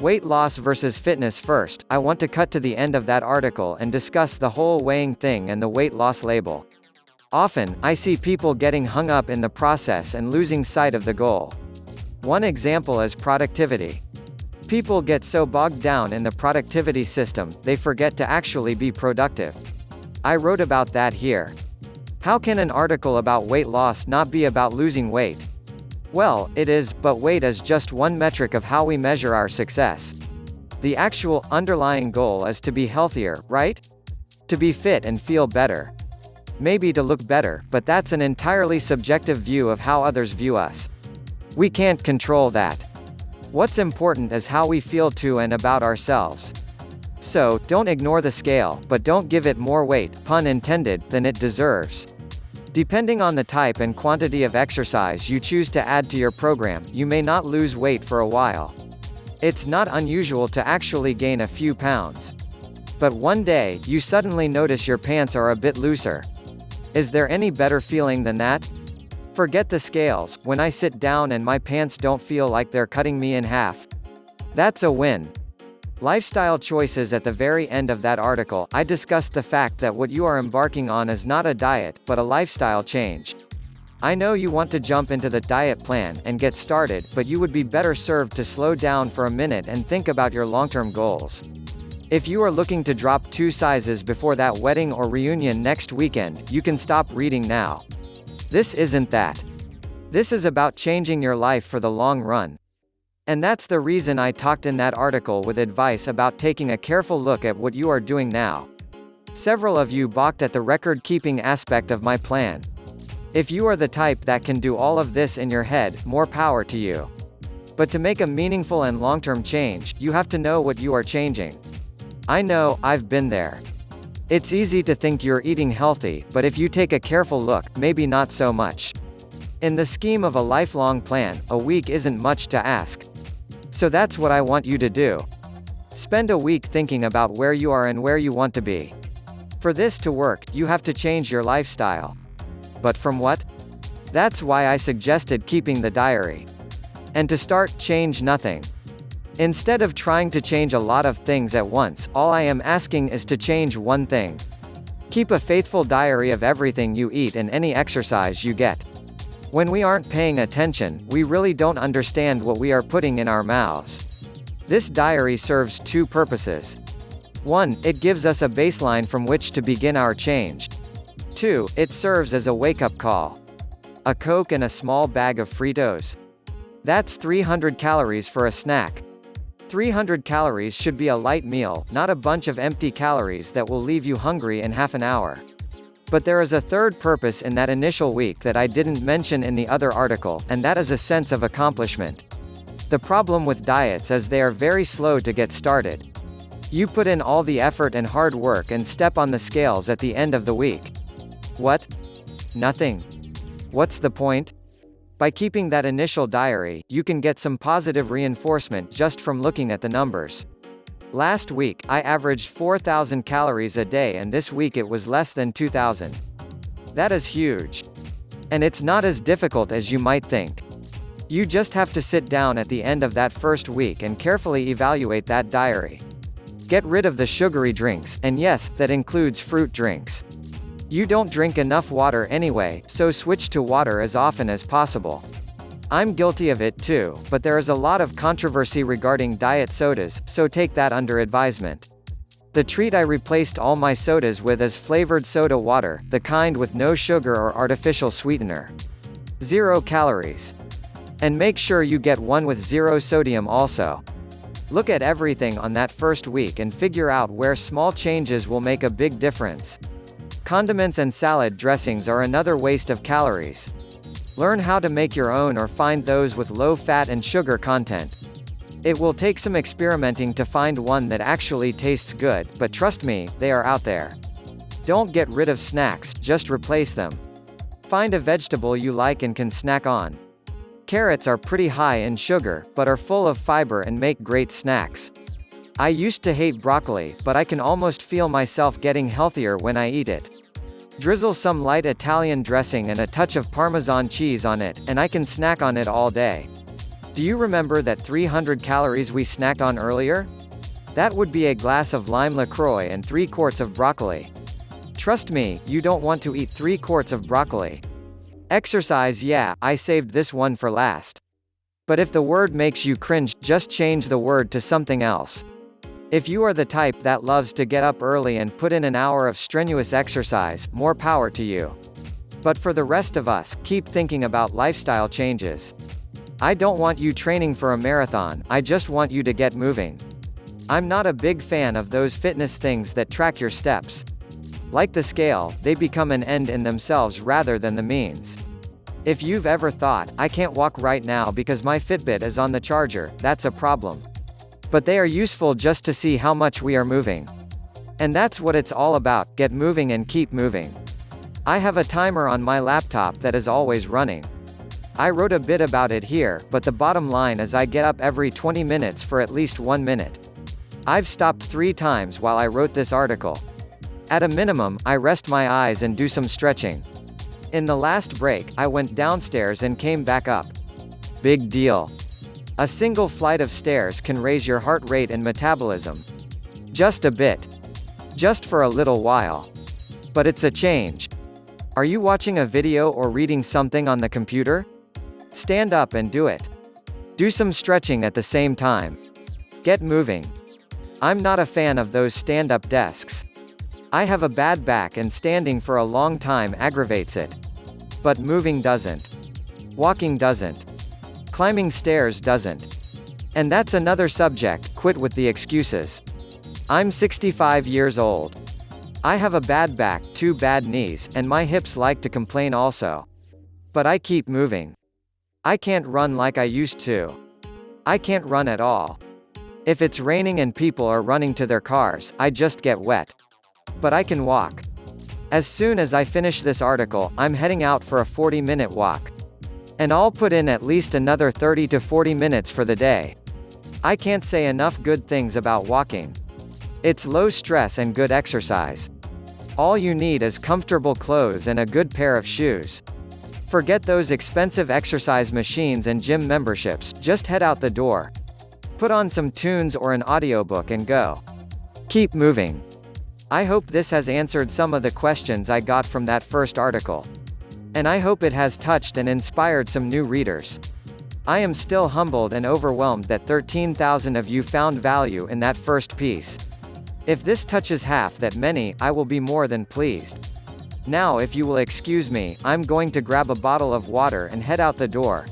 Weight loss versus fitness. First, I want to cut to the end of that article and discuss the whole weighing thing and the weight loss label. Often, I see people getting hung up in the process and losing sight of the goal. One example is productivity. People get so bogged down in the productivity system, they forget to actually be productive. I wrote about that here. How can an article about weight loss not be about losing weight? Well, it is, but weight is just one metric of how we measure our success. The actual, underlying goal is to be healthier, right? To be fit and feel better. Maybe to look better, but that's an entirely subjective view of how others view us. We can't control that. What's important is how we feel to and about ourselves. So, don't ignore the scale, but don't give it more weight, pun intended, than it deserves. Depending on the type and quantity of exercise you choose to add to your program, you may not lose weight for a while. It's not unusual to actually gain a few pounds. But one day, you suddenly notice your pants are a bit looser. Is there any better feeling than that? Forget the scales, when I sit down and my pants don't feel like they're cutting me in half. That's a win. Lifestyle choices. At the very end of that article, I discussed the fact that what you are embarking on is not a diet, but a lifestyle change. I know you want to jump into the diet plan and get started, but you would be better served to slow down for a minute and think about your long-term goals. If you are looking to drop 2 sizes before that wedding or reunion next weekend, you can stop reading now. This isn't that. This is about changing your life for the long run. And that's the reason I talked in that article with advice about taking a careful look at what you are doing now. Several of you balked at the record-keeping aspect of my plan. If you are the type that can do all of this in your head, more power to you. But to make a meaningful and long-term change, you have to know what you are changing. I know, I've been there. It's easy to think you're eating healthy, but if you take a careful look, maybe not so much. In the scheme of a lifelong plan, a week isn't much to ask. So that's what I want you to do. Spend a week thinking about where you are and where you want to be. For this to work, you have to change your lifestyle. But from what? That's why I suggested keeping the diary. And to start, change nothing. Instead of trying to change a lot of things at once, all I am asking is to change one thing. Keep a faithful diary of everything you eat and any exercise you get. When we aren't paying attention, we really don't understand what we are putting in our mouths. This diary serves 2 purposes. 1, it gives us a baseline from which to begin our change. 2, it serves as a wake-up call. A Coke and a small bag of Fritos. That's 300 calories for a snack. 300 calories should be a light meal, not a bunch of empty calories that will leave you hungry in half an hour. But there is a third purpose in that initial week that I didn't mention in the other article, and that is a sense of accomplishment. The problem with diets is they are very slow to get started. You put in all the effort and hard work and step on the scales at the end of the week. What? Nothing. What's the point? By keeping that initial diary, you can get some positive reinforcement just from looking at the numbers. Last week, I averaged 4,000 calories a day, and this week it was less than 2,000. That is huge. And it's not as difficult as you might think. You just have to sit down at the end of that first week and carefully evaluate that diary. Get rid of the sugary drinks, and yes, that includes fruit drinks. You don't drink enough water anyway, so switch to water as often as possible. I'm guilty of it too, but there is a lot of controversy regarding diet sodas, so take that under advisement. The treat I replaced all my sodas with is flavored soda water, the kind with no sugar or artificial sweetener. 0 calories. And make sure you get one with 0 sodium also. Look at everything on that first week and figure out where small changes will make a big difference. Condiments and salad dressings are another waste of calories. Learn how to make your own or find those with low fat and sugar content. It will take some experimenting to find one that actually tastes good, but trust me, they are out there. Don't get rid of snacks, just replace them. Find a vegetable you like and can snack on. Carrots are pretty high in sugar, but are full of fiber and make great snacks. I used to hate broccoli, but I can almost feel myself getting healthier when I eat it. Drizzle some light Italian dressing and a touch of Parmesan cheese on it, and I can snack on it all day. Do you remember that 300 calories we snacked on earlier? That would be a glass of lime LaCroix and 3 quarts of broccoli. Trust me, you don't want to eat 3 quarts of broccoli. Exercise, yeah, I saved this one for last. But if the word makes you cringe, just change the word to something else. If you are the type that loves to get up early and put in an hour of strenuous exercise, more power to you. But for the rest of us, keep thinking about lifestyle changes. I don't want you training for a marathon, I just want you to get moving. I'm not a big fan of those fitness things that track your steps. Like the scale, they become an end in themselves rather than the means. If you've ever thought, I can't walk right now because my Fitbit is on the charger, that's a problem. But they are useful just to see how much we are moving. And that's what it's all about, get moving and keep moving. I have a timer on my laptop that is always running. I wrote a bit about it here, but the bottom line is I get up every 20 minutes for at least 1 minute. I've stopped 3 times while I wrote this article. At a minimum, I rest my eyes and do some stretching. In the last break, I went downstairs and came back up. Big deal. A single flight of stairs can raise your heart rate and metabolism. Just a bit. Just for a little while. But it's a change. Are you watching a video or reading something on the computer? Stand up and do it. Do some stretching at the same time. Get moving. I'm not a fan of those stand-up desks. I have a bad back and standing for a long time aggravates it. But moving doesn't. Walking doesn't. Climbing stairs doesn't. And that's another subject, quit with the excuses. I'm 65 years old. I have a bad back, 2 bad knees, and my hips like to complain also. But I keep moving. I can't run like I used to. I can't run at all. If it's raining and people are running to their cars, I just get wet. But I can walk. As soon as I finish this article, I'm heading out for a 40-minute walk. And I'll put in at least another 30 to 40 minutes for the day. I can't say enough good things about walking. It's low stress and good exercise. All you need is comfortable clothes and a good pair of shoes. Forget those expensive exercise machines and gym memberships, just head out the door. Put on some tunes or an audiobook and go. Keep moving. I hope this has answered some of the questions I got from that first article. And I hope it has touched and inspired some new readers. I am still humbled and overwhelmed that 13,000 of you found value in that first piece. If this touches half that many, I will be more than pleased. Now if you will excuse me, I'm going to grab a bottle of water and head out the door.